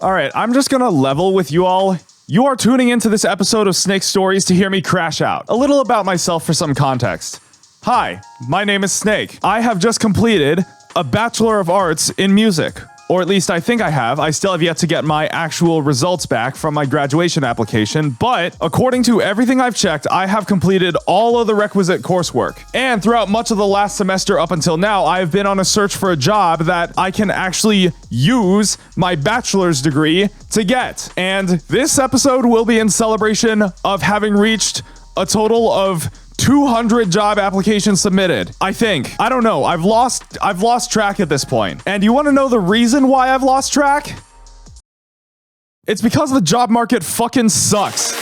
All right, I'm just gonna level with you all. You are tuning into this episode of Snake Stories to hear me crash out. A little about myself for some context. Hi, my name is Snake. I have just completed a Bachelor of Arts in Music. Or at least I think I have. I still have yet to get my actual results back from my graduation application, but according to everything I've checked, I have completed all of the requisite coursework. And throughout much of the last semester up until now, I have been on a search for a job that I can actually use my bachelor's degree to get. And this episode will be in celebration of having reached a total of 200 job applications submitted. I think. I don't know. I've lost track at this point. And you want to know the reason why I've lost track? It's because the job market fucking sucks.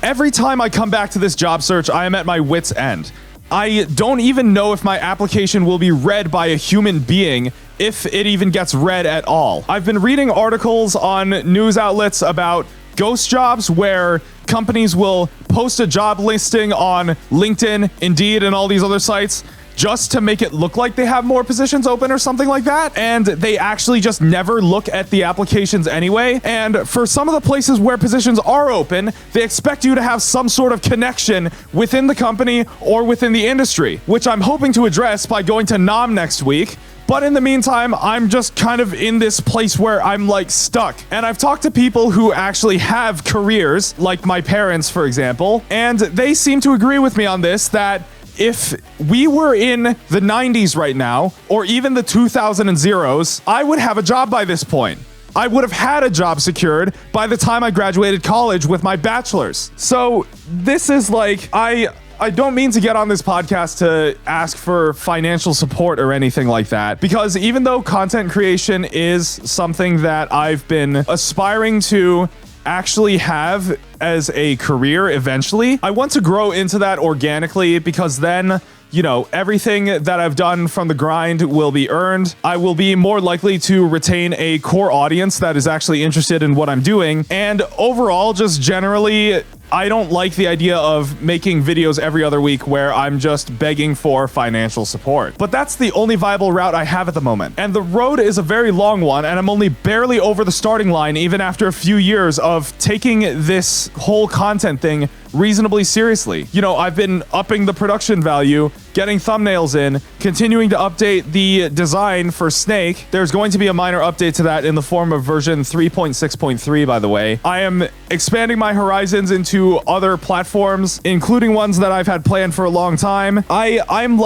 Every time I come back to this job search, I am at my wit's end. I don't even know if my application will be read by a human being, if it even gets read at all. I've been reading articles on news outlets about ghost jobs where companies will post a job listing on LinkedIn, Indeed, and all these other sites just to make it look like they have more positions open or something like that, and they actually just never look at the applications anyway. And for some of the places where positions are open, they expect you to have some sort of connection within the company or within the industry, which I'm hoping to address by going to NAM next week. But in the meantime, I'm just kind of in this place where I'm like stuck. And I've talked to people who actually have careers, like my parents, for example, and they seem to agree with me on this, that if we were in the 90s right now, or even the 2000s, I would have a job by this point. I would have had a job secured by the time I graduated college with my bachelor's. So this is like, I don't mean to get on this podcast to ask for financial support or anything like that, because even though content creation is something that I've been aspiring to actually have as a career eventually, I want to grow into that organically, because then, you know, everything that I've done from the grind will be earned. I will be more likely to retain a core audience that is actually interested in what I'm doing. And overall, just generally, I don't like the idea of making videos every other week where I'm just begging for financial support. But that's the only viable route I have at the moment. And the road is a very long one, and I'm only barely over the starting line even after a few years of taking this whole content thing reasonably seriously. You know, I've been upping the production value, getting thumbnails in, continuing to update the design for Snake. There's going to be a minor update to that in the form of version 3.6.3, by the way. I am expanding my horizons into other platforms, including ones that I've had planned for a long time. I'm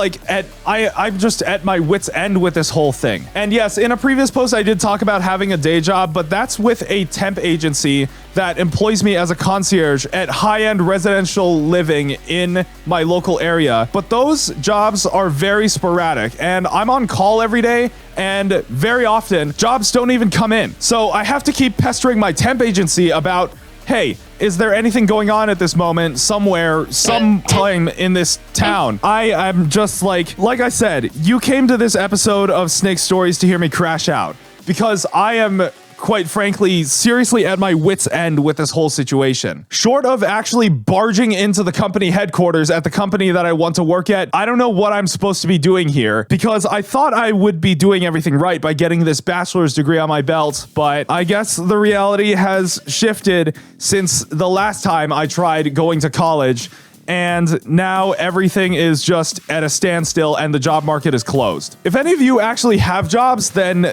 just at my wit's end with this whole thing. And yes, in a previous post, I did talk about having a day job, but that's with a temp agency that employs me as a concierge at high-end residential living in my local area. But those jobs are very sporadic, and I'm on call every day, and very often jobs don't even come in. So I have to keep pestering my temp agency about, hey, is there anything going on at this moment somewhere, sometime in this town? I'm just like I said, you came to this episode of Snake Stories to hear me crash out, because I am, quite frankly, seriously at my wit's end with this whole situation. Short of actually barging into the company headquarters at the company that I want to work at, I don't know what I'm supposed to be doing here, because I thought I would be doing everything right by getting this bachelor's degree on my belt, but I guess the reality has shifted since the last time I tried going to college, and now everything is just at a standstill and the job market is closed. If any of you actually have jobs, then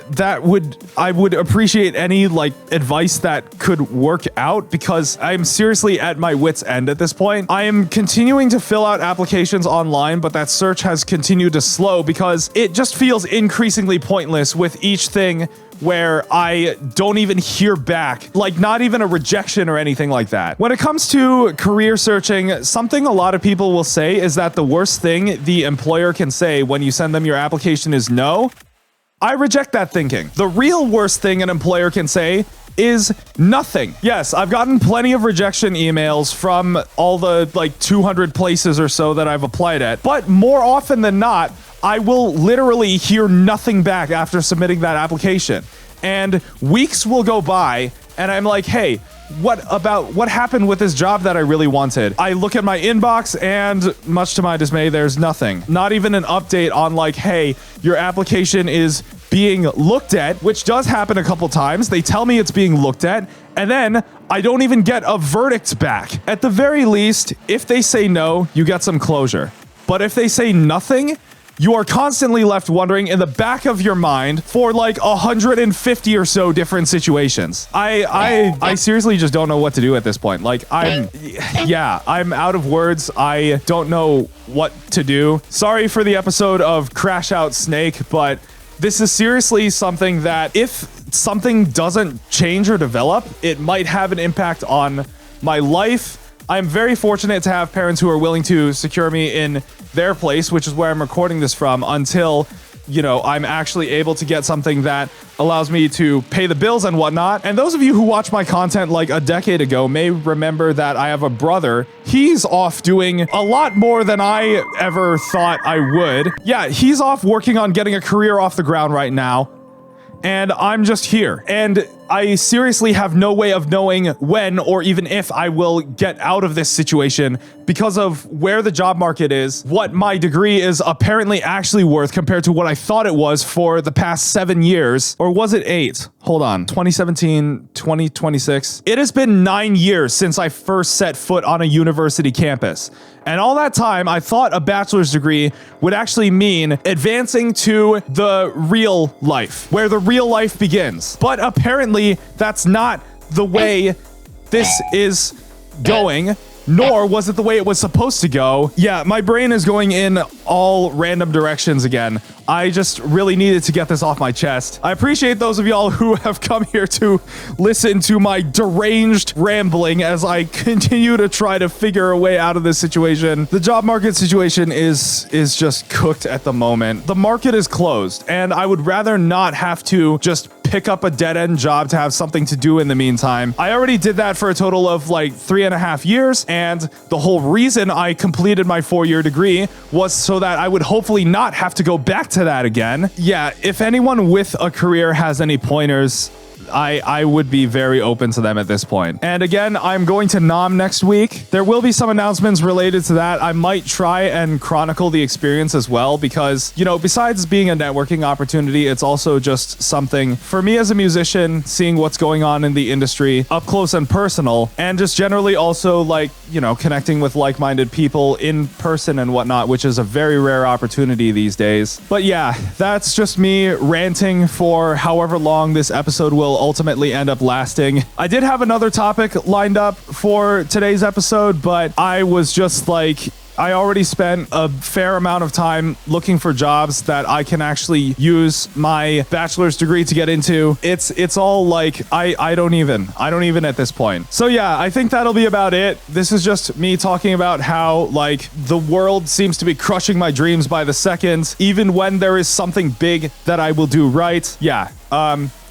I would appreciate any advice that could work out, because I'm seriously at my wit's end at this point. I am continuing to fill out applications online, but that search has continued to slow because it just feels increasingly pointless with each thing where I don't even hear back, not even a rejection or anything like that. When it comes to career searching, something a lot of people will say is that the worst thing the employer can say when you send them your application is no. I reject that thinking. The real worst thing an employer can say is nothing. Yes, I've gotten plenty of rejection emails from all the 200 places or so that I've applied at, but more often than not, I will literally hear nothing back after submitting that application. And weeks will go by, and I'm like, hey, what happened with this job that I really wanted? I look at my inbox and much to my dismay, there's nothing. Not even an update on like, hey, your application is being looked at, which does happen a couple times. They tell me it's being looked at, and then I don't even get a verdict back. At the very least, if they say no, you get some closure. But if they say nothing, you are constantly left wondering in the back of your mind for like 150 or so different situations. I seriously just don't know what to do at this point. Like I'm out of words. I don't know what to do. Sorry for the episode of Crash Out Snake, but this is seriously something that if something doesn't change or develop, it might have an impact on my life. I'm very fortunate to have parents who are willing to secure me in their place, which is where I'm recording this from, until, you know, I'm actually able to get something that allows me to pay the bills and whatnot. And those of you who watched my content like a decade ago may remember that I have a brother. He's off doing a lot more than I ever thought I would. Yeah, he's off working on getting a career off the ground right now. And I'm just here. And I seriously have no way of knowing when or even if I will get out of this situation because of where the job market is, what my degree is apparently actually worth compared to what I thought it was for the past 7 years. Or was it 8? Hold on. 2017, 2026. It has been 9 years since I first set foot on a university campus. And all that time, I thought a bachelor's degree would actually mean advancing to the real life, where the real life begins. But apparently, that's not the way this is going, nor was it the way it was supposed to go. Yeah, my brain is going in all random directions again. I just really needed to get this off my chest. I appreciate those of y'all who have come here to listen to my deranged rambling as I continue to try to figure a way out of this situation. The job market situation is just cooked at the moment. The market is closed, and I would rather not have to just pick up a dead-end job to have something to do in the meantime. I already did that for a total of like 3.5 years, and the whole reason I completed my 4-year degree was so that I would hopefully not have to go back to that again. Yeah, if anyone with a career has any pointers, I would be very open to them at this point. And again, I'm going to NOM next week. There will be some announcements related to that. I might try and chronicle the experience as well because, you know, besides being a networking opportunity, it's also just something for me as a musician, seeing what's going on in the industry up close and personal, and just generally also like, you know, connecting with like-minded people in person and whatnot, which is a very rare opportunity these days. But yeah, that's just me ranting for however long this episode will ultimately end up lasting. I did have another topic lined up for today's episode, but I was just like, I already spent a fair amount of time looking for jobs that I can actually use my bachelor's degree to get into. It's all like, I don't even at this point. So yeah, I think that'll be about it. This is just me talking about how like the world seems to be crushing my dreams by the second, even when there is something big that I will do right. Yeah.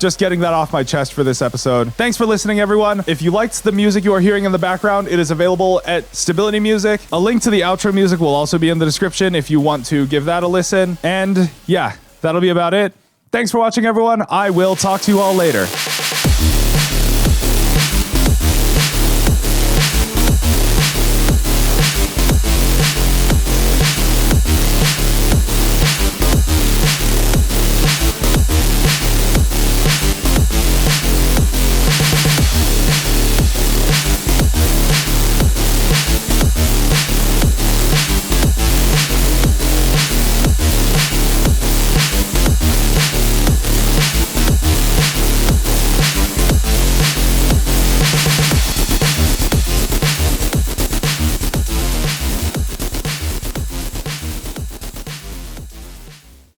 Just getting that off my chest for this episode. Thanks for listening, everyone. If you liked the music you are hearing in the background, it is available at Stability Music. A link to the outro music will also be in the description if you want to give that a listen. And yeah, that'll be about it. Thanks for watching, everyone. I will talk to you all later.